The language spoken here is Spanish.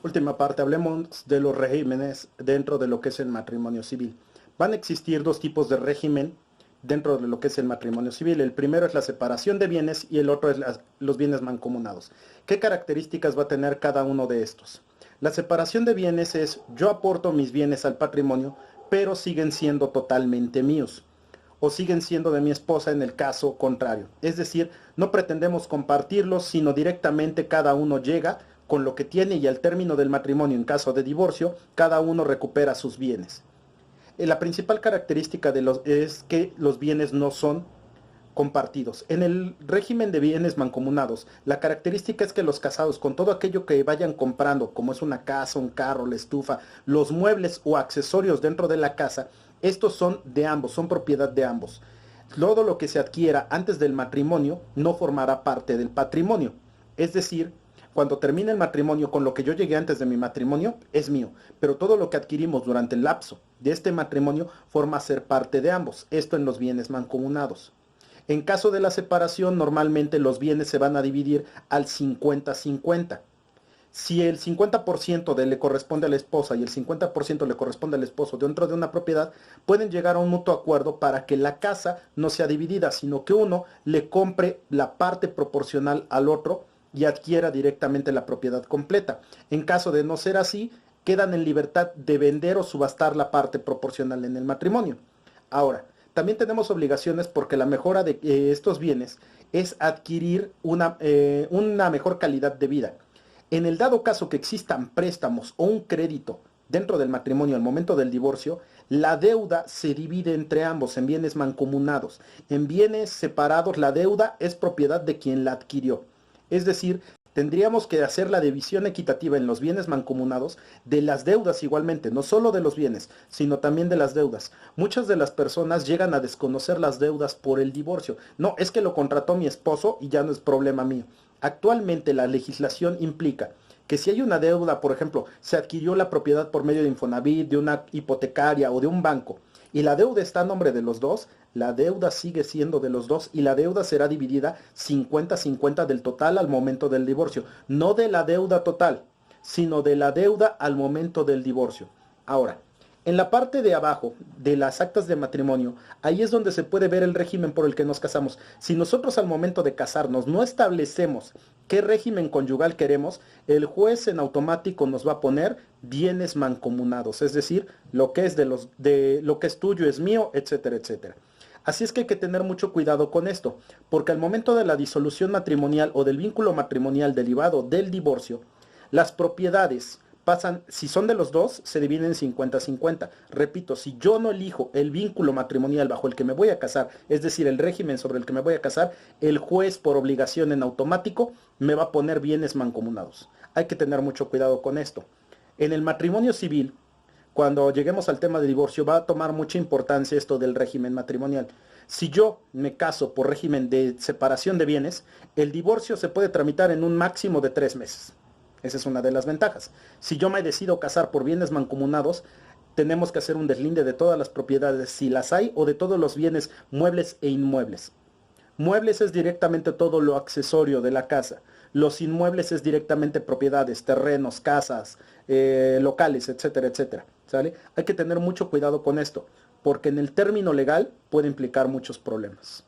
Última parte, hablemos de los regímenes dentro de lo que es el matrimonio civil. Van a existir dos tipos de régimen dentro de lo que es el matrimonio civil. El primero es la separación de bienes y el otro es los bienes mancomunados. ¿Qué características va a tener cada uno de estos? La separación de bienes es yo aporto mis bienes al patrimonio, pero siguen siendo totalmente míos o siguen siendo de mi esposa en el caso contrario. Es decir, no pretendemos compartirlos, sino directamente cada uno llega con lo que tiene y al término del matrimonio, en caso de divorcio, cada uno recupera sus bienes. La principal característica es que los bienes no son compartidos. En el régimen de bienes mancomunados, la característica es que los casados, con todo aquello que vayan comprando, como es una casa, un carro, la estufa, los muebles o accesorios dentro de la casa, estos son de ambos, son propiedad de ambos. Todo lo que se adquiera antes del matrimonio no formará parte del patrimonio. Es decir, cuando termine el matrimonio, con lo que yo llegué antes de mi matrimonio, es mío. Pero todo lo que adquirimos durante el lapso de este matrimonio forma ser parte de ambos. Esto en los bienes mancomunados. En caso de la separación, normalmente los bienes se van a dividir al 50-50. Si el 50% le corresponde a la esposa y el 50% le corresponde al esposo dentro de una propiedad, pueden llegar a un mutuo acuerdo para que la casa no sea dividida, sino que uno le compre la parte proporcional al otro y adquiera directamente la propiedad completa. En caso de no ser así, quedan en libertad de vender o subastar la parte proporcional en el matrimonio. Ahora, también tenemos obligaciones porque la mejora de estos bienes es adquirir una mejor calidad de vida. En el dado caso que existan préstamos o un crédito dentro del matrimonio al momento del divorcio, la deuda se divide entre ambos en bienes mancomunados. En bienes separados, la deuda es propiedad de quien la adquirió. Es decir, tendríamos que hacer la división equitativa en los bienes mancomunados de las deudas igualmente, no solo de los bienes, sino también de las deudas. Muchas de las personas llegan a desconocer las deudas por el divorcio. No, es que lo contrató mi esposo y ya no es problema mío. Actualmente la legislación implica que si hay una deuda, por ejemplo, se adquirió la propiedad por medio de Infonavit, de una hipotecaria o de un banco, y la deuda está a nombre de los dos, la deuda sigue siendo de los dos y la deuda será dividida 50-50 del total al momento del divorcio. No de la deuda total, sino de la deuda al momento del divorcio. Ahora, en la parte de abajo de las actas de matrimonio, ahí es donde se puede ver el régimen por el que nos casamos. Si nosotros al momento de casarnos no establecemos qué régimen conyugal queremos, el juez en automático nos va a poner bienes mancomunados, es decir, lo que es lo que es tuyo es mío, etcétera, etcétera. Así es que hay que tener mucho cuidado con esto, porque al momento de la disolución matrimonial o del vínculo matrimonial derivado del divorcio, las propiedades pasan, si son de los dos, se dividen 50-50. Repito, si yo no elijo el vínculo matrimonial bajo el que me voy a casar, es decir, el régimen sobre el que me voy a casar, el juez por obligación en automático me va a poner bienes mancomunados. Hay que tener mucho cuidado con esto. En el matrimonio civil, cuando lleguemos al tema de divorcio, va a tomar mucha importancia esto del régimen matrimonial. Si yo me caso por régimen de separación de bienes, el divorcio se puede tramitar en un máximo de 3 meses. Esa es una de las ventajas. Si yo me decido casar por bienes mancomunados, tenemos que hacer un deslinde de todas las propiedades, si las hay, o de todos los bienes muebles e inmuebles. Muebles es directamente todo lo accesorio de la casa. Los inmuebles es directamente propiedades, terrenos, casas, locales, etcétera, etcétera. ¿Sale? Hay que tener mucho cuidado con esto, porque en el término legal puede implicar muchos problemas.